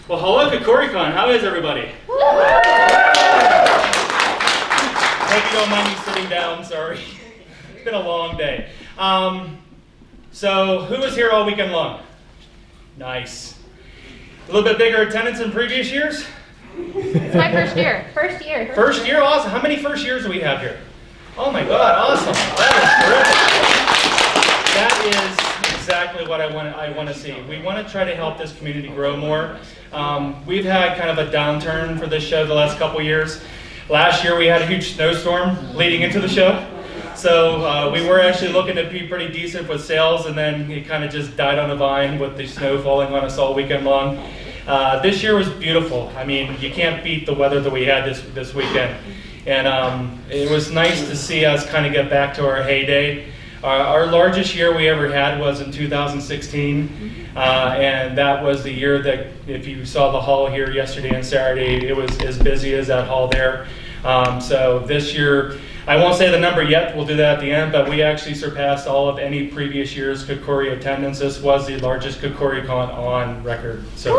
Well, hello Kikori-Con. How is everybody? Hope you don't mind me sitting down, sorry. It's been a long day. So, who was here all weekend long? Nice. A little bit bigger attendance than previous years? It's my first year. First year. First year? Awesome. How many first years do we have here? Oh my God, awesome. That is terrific. That is exactly what I want to see. We want to try to help this community grow more. We've had kind of a downturn for this show the last couple years. Last year we had a huge snowstorm leading into the show. So we were actually looking to be pretty decent with sales, and then it kind of just died on the vine with the snow falling on us all weekend long. This year was beautiful. I mean, you can't beat the weather that we had this weekend. And it was nice to see us kind of get back to our heyday. Our largest year we ever had was in 2016, and that was the year that, if you saw the hall here yesterday and Saturday, it was as busy as that hall there. So this year, I won't say the number yet, we'll do that at the end, but we actually surpassed all of any previous year's Kikori attendance. This was the largest Kikori-Con on record. So.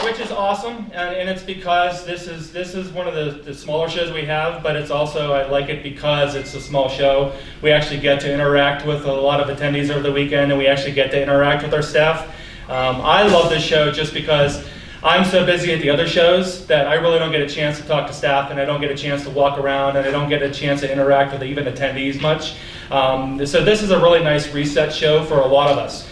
Which is awesome, and it's because this is one of the smaller shows we have, but it's also, I like it because it's a small show. We actually get to interact with a lot of attendees over the weekend, and we actually get to interact with our staff. I love this show just because I'm so busy at the other shows that I really don't get a chance to talk to staff, and I don't get a chance to walk around, and I don't get a chance to interact with even attendees much. So this is a really nice reset show for a lot of us.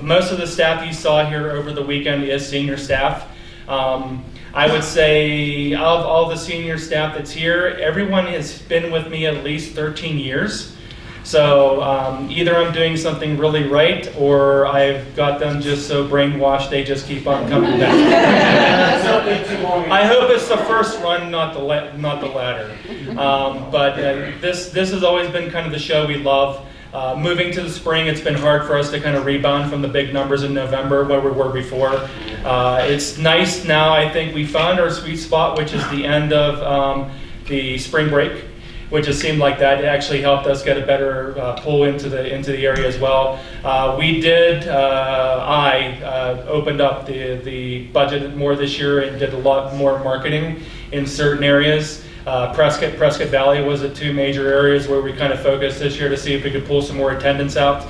Most of the staff you saw here over the weekend is senior staff. I would say of all the senior staff that's here, everyone has been with me at least 13 years. So either I'm doing something really right, or I've got them just so brainwashed they just keep on coming back. I hope it's the first run, not the latter. But this has always been kind of the show we love. Moving to the spring, it's been hard for us to kind of rebound from the big numbers in November where we were before. It's nice now, I think we found our sweet spot, which is the end of the spring break, which it seemed like that actually helped us get a better pull into the area as well. I opened up the budget more this year and did a lot more marketing in certain areas. Prescott Valley was the two major areas where we kind of focused this year to see if we could pull some more attendance out.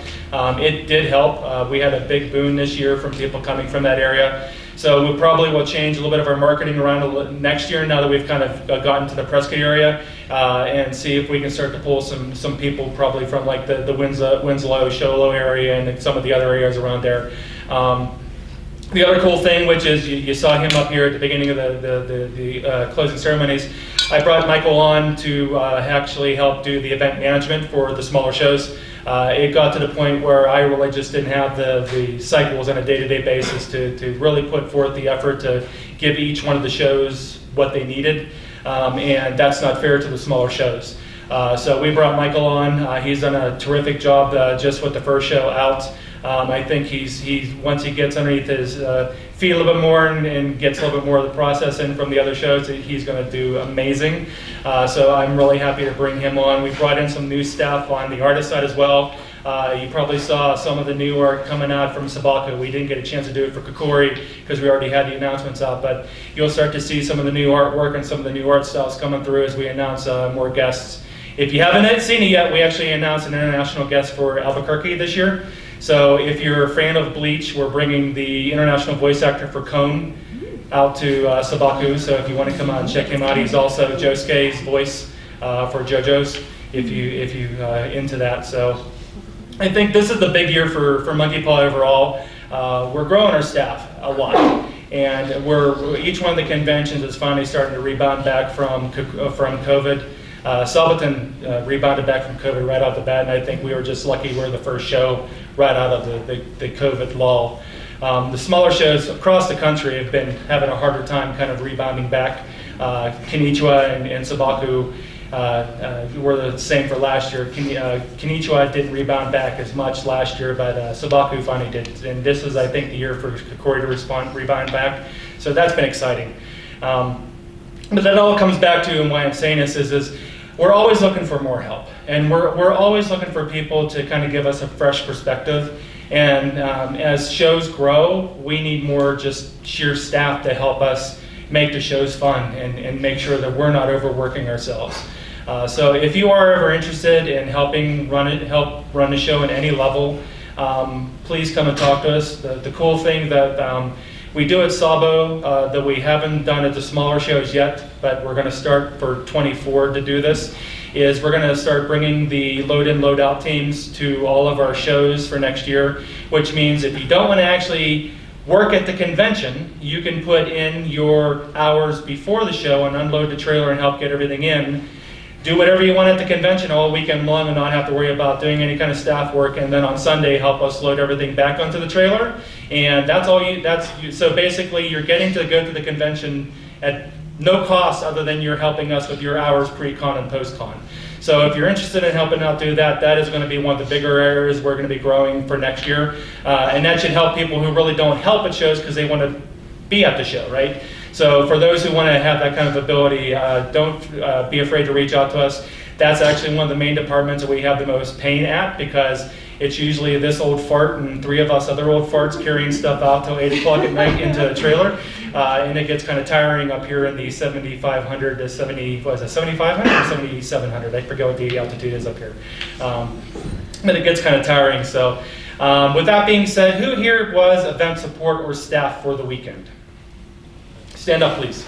It did help. We had a big boon this year from people coming from that area. So we probably will change a little bit of our marketing around next year now that we've kind of gotten to the Prescott area, and see if we can start to pull some people probably from like the Winslow, Show area, and some of the other areas around there. The other cool thing, which is you saw him up here at the beginning of the closing ceremonies, I brought Michael on to actually help do the event management for the smaller shows. It got to the point where I really just didn't have the cycles on a day-to-day basis to really put forth the effort to give each one of the shows what they needed, and that's not fair to the smaller shows. So we brought Michael on. He's done a terrific job just with the first show out. I think he's once he gets underneath his feet a little bit more and gets a little bit more of the process in from the other shows, he's going to do amazing. So I'm really happy to bring him on. We brought in some new staff on the artist side as well. You probably saw some of the new art coming out from Sabaka. We didn't get a chance to do it for Kikori because we already had the announcements out, but you'll start to see some of the new artwork and some of the new art styles coming through as we announce more guests. If you haven't seen it yet, we actually announced an international guest for Albuquerque this year. So if you're a fan of Bleach, we're bringing the international voice actor for Cone out to Sabaku. So if you want to come out and check him out, he's also Josuke's voice for JoJo's, if you into that. So I think this is the big year for Monkey Paw overall. We're growing our staff a lot, and each one of the conventions is finally starting to rebound back from COVID. Salvaton rebounded back from COVID right off the bat, and I think we were just lucky we're the first show right out of the COVID lull. The smaller shows across the country have been having a harder time kind of rebounding back. Konnichiwa and Sabaku were the same for last year. Konnichiwa didn't rebound back as much last year, but Sabaku finally did. And this is, I think, the year for Kikori to rebound back. So that's been exciting. But that all comes back to, and why I'm saying this is we're always looking for more help, and we're always looking for people to kind of give us a fresh perspective. And as shows grow, we need more just sheer staff to help us make the shows fun and make sure that we're not overworking ourselves. So if you are ever interested in helping help run the show at any level, please come and talk to us. The cool thing that we do at Sabo that we haven't done at the smaller shows yet, but we're going to start for 24 to do this, is we're going to start bringing the load-in, load-out teams to all of our shows for next year, which means if you don't want to actually work at the convention, you can put in your hours before the show and unload the trailer and help get everything in. Do whatever you want at the convention all weekend long and not have to worry about doing any kind of staff work, and then on Sunday help us load everything back onto the trailer. And that's all so basically you're getting to go to the convention at no cost other than you're helping us with your hours pre-con and post-con. So if you're interested in helping out do that, that is going to be one of the bigger areas we're going to be growing for next year. And that should help people who really don't help at shows because they want to be at the show, right? So for those who want to have that kind of ability, don't be afraid to reach out to us. That's actually one of the main departments that we have the most pain at, because it's usually this old fart and 3 of us other old farts carrying stuff out till 8 o'clock at night into a trailer. And it gets kind of tiring up here in the 7,500 to 7,500 or 7,700? I forget what the altitude is up here. But it gets kind of tiring. So with that being said, who here was event support or staff for the weekend? Stand up, please.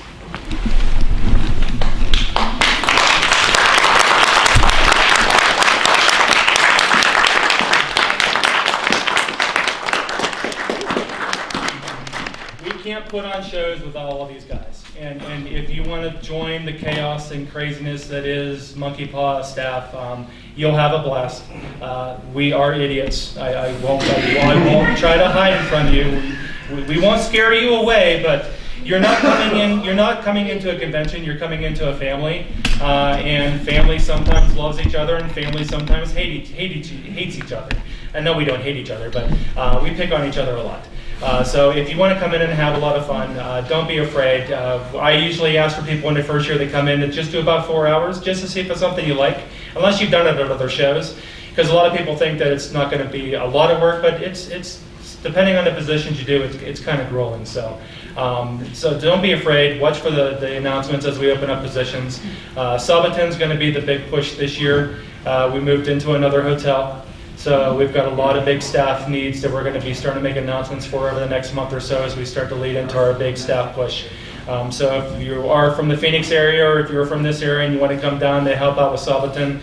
We can't put on shows without all of these guys. And if you want to join the chaos and craziness that is Monkey Paw staff, you'll have a blast. We are idiots. I won't try to hide in front of you. We won't scare you away, but you're not coming in. You're not coming into a convention. You're coming into a family, and family sometimes loves each other, and family sometimes hates each other. I know we don't hate each other, but we pick on each other a lot. So if you want to come in and have a lot of fun, don't be afraid. I usually ask for people when the first year they come in to just do about 4 hours, just to see if it's something you like, unless you've done it at other shows, because a lot of people think that it's not going to be a lot of work, but it's depending on the positions you do, it's kind of grueling. So don't be afraid. Watch for the announcements as we open up positions. Sabaton's going to be the big push this year. We moved into another hotel. So we've got a lot of big staff needs that we're going to be starting to make announcements for over the next month or so as we start to lead into our big staff push. So if you are from the Phoenix area, or if you're from this area and you want to come down to help out with Sabaton,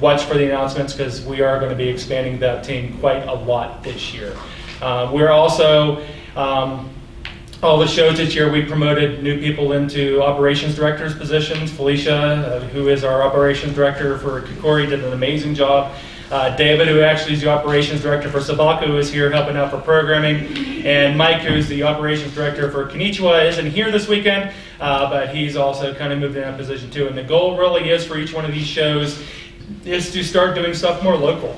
watch for the announcements, because we are going to be expanding that team quite a lot this year. We're also, all the shows this year, we promoted new people into operations directors positions. Felicia, who is our operations director for Kikori, did an amazing job. David, who actually is the operations director for Sabaku, is here helping out for programming. And Mike, who's the operations director for Konnichiwa, isn't here this weekend, but he's also kind of moved in that position too. And the goal really is for each one of these shows is to start doing stuff more local.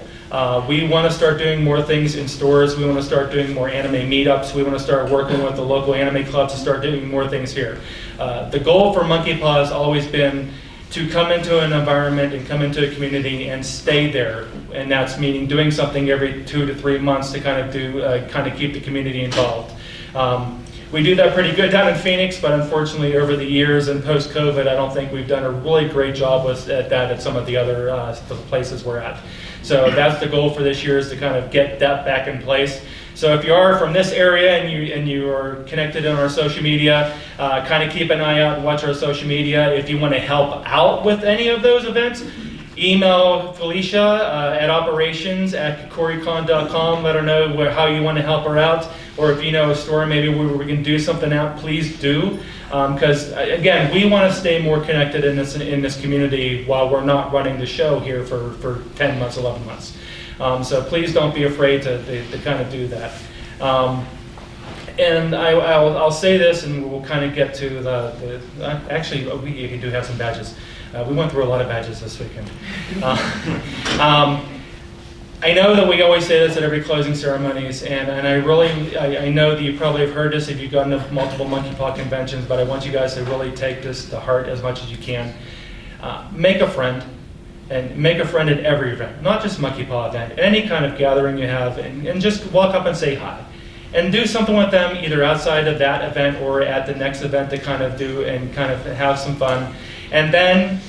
We want to start doing more things in stores. We want to start doing more anime meetups. We want to start working with the local anime clubs to start doing more things here. The goal for Monkey Paw has always been to come into an environment and come into a community and stay there, and that's meaning doing something every 2 to 3 months to kind of keep the community involved. We do that pretty good down in Phoenix, but unfortunately over the years and post-COVID, I don't think we've done a really great job at that at some of the other places we're at. So that's the goal for this year, is to kind of get that back in place. So if you are from this area and you are connected on our social media, kind of keep an eye out and watch our social media. If you want to help out with any of those events, email Felicia at operations@Kikori-Con.com. Let her know how you want to help her out. Or if you know a store maybe where we can do something out, please do. Because again, we want to stay more connected in this community while we're not running the show here for 10 months, 11 months. So please don't be afraid to kind of do that. And I'll say this, and we'll kind of get to actually, we do have some badges. We went through a lot of badges this weekend. I know that we always say this at every closing ceremonies, and I know that you probably have heard this if you've gone to multiple Monkey Paw conventions, but I want you guys to really take this to heart as much as you can. make a friend. And make a friend at every event, not just Monkey Paw event, any kind of gathering you have, and just walk up and say hi. And do something with them either outside of that event or at the next event to kind of do and kind of have some fun. And then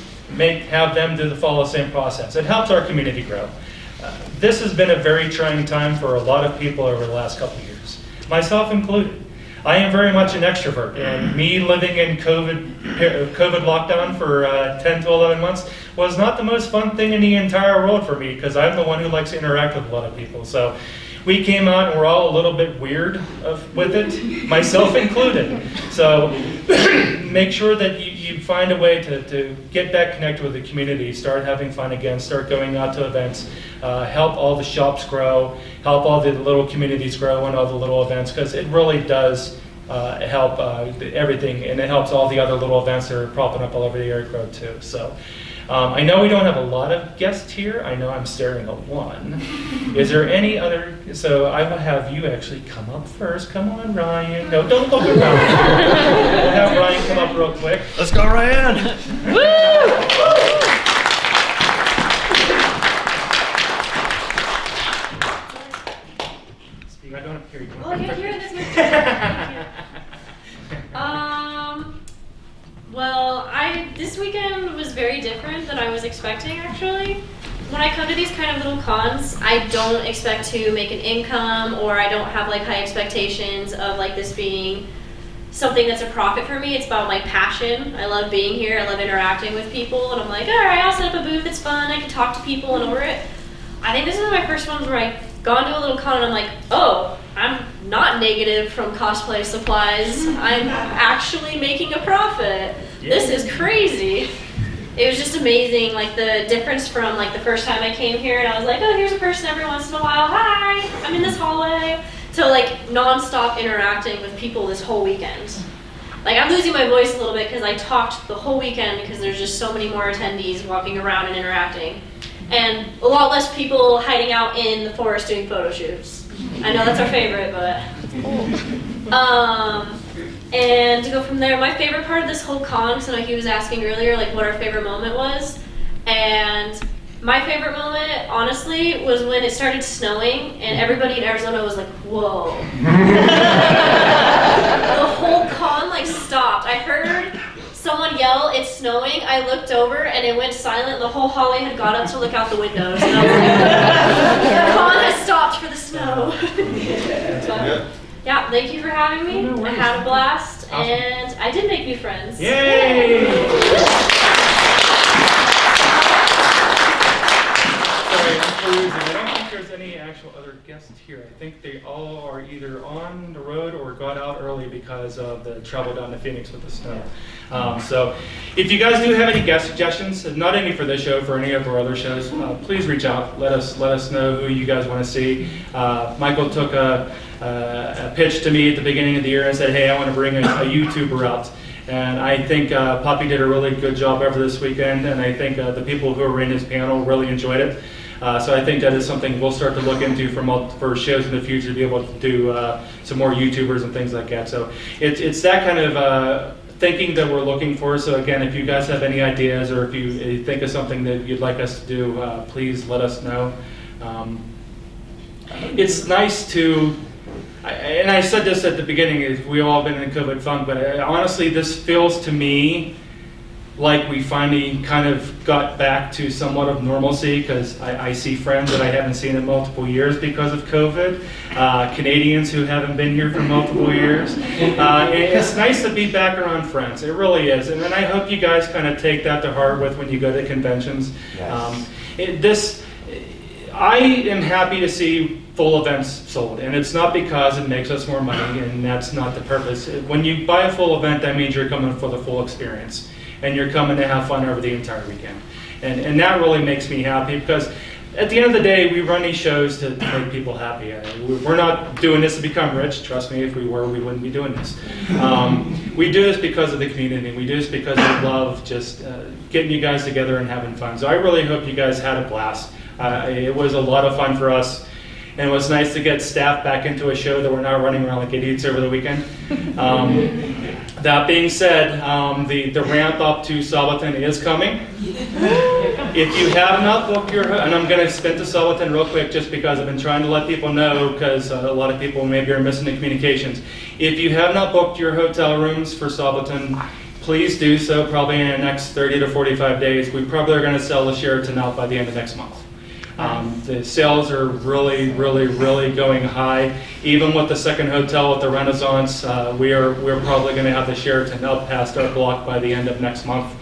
have them follow the same process. It helps our community grow. This has been a very trying time for a lot of people over the last couple of years, myself included. I am very much an extrovert, and me living in COVID lockdown for 10 to 11 months was not the most fun thing in the entire world for me, because I'm the one who likes to interact with a lot of people. So we came out and we're all a little bit weird with it, myself included. So make sure that you find a way to get back connected with the community, start having fun again, start going out to events, help all the shops grow, help all the little communities grow and all the little events, because it really does help everything, and it helps all the other little events that are popping up all over the area grow too. So I know we don't have a lot of guests here. I know I'm staring at one. Is there any other? So I will have you actually come up first. Come on, Ryan. No, don't look around. We'll have Ryan come up real quick. Let's go, Ryan. I don't have to hear you. Oh, you're here. That's Well, this weekend was very different than I was expecting, actually. When I come to these kind of little cons, I don't expect to make an income, or I don't have like high expectations of like this being something that's a profit for me. It's about my passion. I love being here. I love interacting with people, and I'm like, all right, I'll set up a booth that's fun. I can talk to people and over it. I think this is one of my first ones where I've gone to a little con and I'm like, oh, I'm not negative from cosplay supplies. I'm actually making a profit. This is crazy. It was just amazing, like the difference from like the first time I came here and I was like, oh, here's a person every once in a while, hi, I'm in this hallway, to like non-stop interacting with people this whole weekend. Like I'm losing my voice a little bit because I talked the whole weekend because there's just so many more attendees walking around and interacting. And a lot less people hiding out in the forest doing photo shoots. I know that's our favorite, but... and to go from there, my favorite part of this whole con, so he was asking earlier like what our favorite moment was, and my favorite moment, honestly, was when it started snowing and everybody in Arizona was like, whoa. The whole con like stopped. I heard someone yell, it's snowing. I looked over and it went silent. The whole hallway had got up to look out the windows. And I was like, the con has stopped for the snow. But, yeah, thank you for having me. I had a blast, awesome. And I did make new friends. Yay! Sorry, I'm perusing. I don't think there's any actual other guests here. I think they all are either on the road or got out early because of the travel down to Phoenix with the snow. So if you guys do have any guest suggestions, not any for this show, for any of our other shows, please reach out. Let us know who you guys want to see. Michael took a pitch to me at the beginning of the year and said, hey, I want to bring a YouTuber out. And I think Poppy did a really good job over this weekend, and I think the people who were in his panel really enjoyed it. So I think that is something we'll start to look into for shows in the future, to be able to do some more YouTubers and things like that. So it's that kind of thinking that we're looking for. So again, if you guys have any ideas, or if you think of something that you'd like us to do, please let us know. It's nice to, and I said this at the beginning, we've all been in COVID funk, but honestly, this feels to me like we finally kind of got back to somewhat of normalcy, because I see friends that I haven't seen in multiple years because of COVID, Canadians who haven't been here for multiple years. It's nice to be back around friends, it really is. And then I hope you guys kind of take that to heart with when you go to conventions. Yes. I am happy to see full events sold, and it's not because it makes us more money, and that's not the purpose. When you buy a full event, that means you're coming for the full experience, and you're coming to have fun over the entire weekend. And that really makes me happy, because at the end of the day, we run these shows to make people happy. We're not doing this to become rich. Trust me, if we were, we wouldn't be doing this. We do this because of the community. We do this because we love just getting you guys together and having fun. So I really hope you guys had a blast. It was a lot of fun for us, and it was nice to get staff back into a show that we're not running around like idiots over the weekend. That being said, the ramp up to Sabaton is coming. If you have not booked your, and I'm going to spin to Sabaton real quick just because I've been trying to let people know, because a lot of people maybe are missing the communications. If you have not booked your hotel rooms for Sabaton, please do so probably in the next 30 to 45 days. We probably are going to sell the Sheraton out by the end of next month. The sales are really going high. Even with the second hotel at the Renaissance, we're probably going to have the Sheraton up past our block by the end of next month,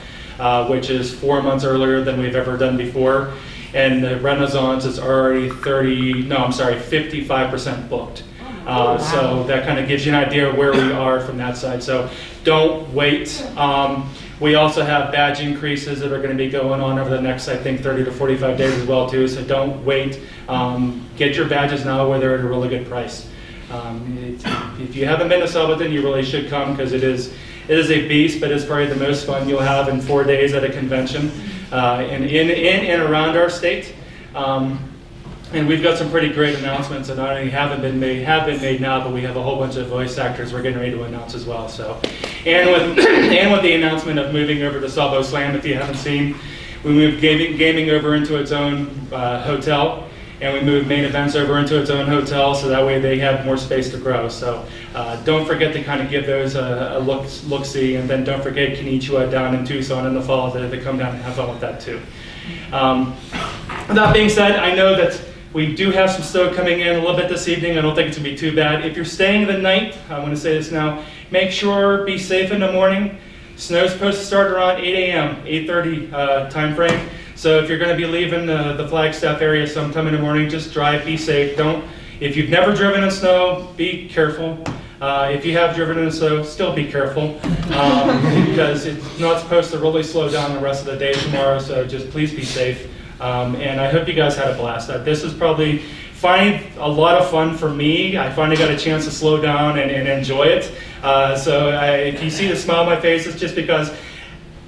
which is 4 months earlier than we've ever done before. And the Renaissance is already 55% booked. So that kind of gives you an idea of where we are from that side. So don't wait. We also have badge increases that are going to be going on over the next, I think, 30 to 45 days as well too. So don't wait. Get your badges now where they're at a really good price. If you haven't been to Sabaton, you really should come because it is a beast, but it's probably the most fun you'll have in 4 days at a convention in and around our state. And we've got some pretty great announcements that not only have been made now, but we have a whole bunch of voice actors we're getting ready to announce as well. So, and with the announcement of moving over to Sabo Slam, if you haven't seen, we moved gaming over into its own hotel, and we moved main events over into its own hotel, so that way they have more space to grow. So don't forget to kind of give those a look-see, and then don't forget Konnichiwa down in Tucson in the fall to come down and have fun with that too. That being said, I know that we do have some snow coming in a little bit this evening. I don't think it's going to be too bad. If you're staying the night, I want to say this now, make sure be safe in the morning. Snow's supposed to start around 8 a.m., 8:30 time frame. So if you're going to be leaving the Flagstaff area sometime in the morning, just drive, be safe. If you've never driven in snow, be careful. If you have driven in snow, still be careful because it's not supposed to really slow down the rest of the day tomorrow. So just please be safe. And I hope you guys had a blast. This is probably a lot of fun for me. I finally got a chance to slow down and enjoy it. If you see the smile on my face, it's just because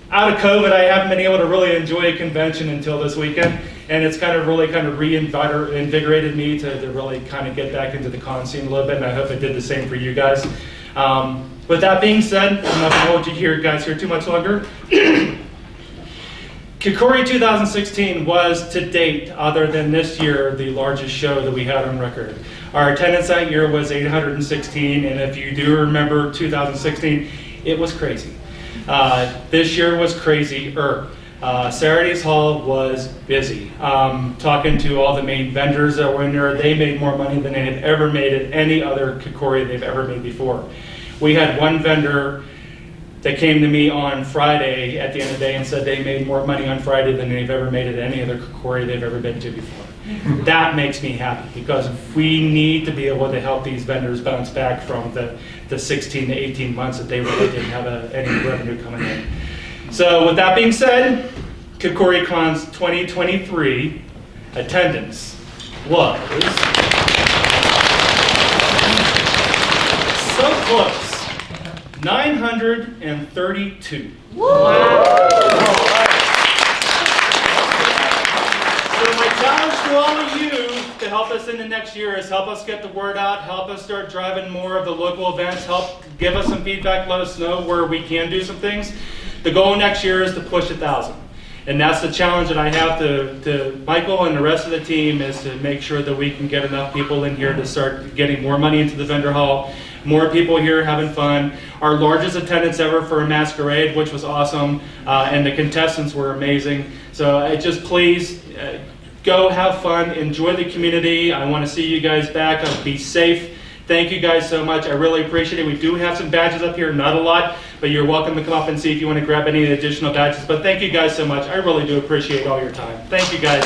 out of COVID, I haven't been able to really enjoy a convention until this weekend. And it's really reinvigorated me to really kind of get back into the con scene a little bit. And I hope it did the same for you guys. With that being said, I'm not going to hold you guys here too much longer. Kikori 2016 was, to date, other than this year, the largest show that we had on record. Our attendance that year was 816, and if you do remember 2016, it was crazy. This year was crazier. Saturday's Hall was busy. Talking to all the main vendors that were in there, they made more money than they had ever made at any other Kikori they've ever made before. We had one vendor that came to me on Friday at the end of the day and said they made more money on Friday than they've ever made at any other Kikori they've ever been to before. That makes me happy because we need to be able to help these vendors bounce back from the 16 to 18 months that they really didn't have any revenue coming in. So with that being said, Kikori-Con's 2023 attendance was so close. 932. Wow. So my challenge to all of you to help us in the next year is help us get the word out, help us start driving more of the local events, help give us some feedback, let us know where we can do some things. The goal next year is to push 1,000. And that's the challenge that I have to Michael and the rest of the team is to make sure that we can get enough people in here to start getting more money into the vendor hall. More people here having fun. Our largest attendance ever for a masquerade, which was awesome, and the contestants were amazing. So just please go have fun, enjoy the community. I want to see you guys back. Be safe. Thank you guys so much. I really appreciate it. We do have some badges up here, not a lot, but you're welcome to come up and see if you want to grab any additional badges. But thank you guys so much. I really do appreciate all your time. Thank you guys.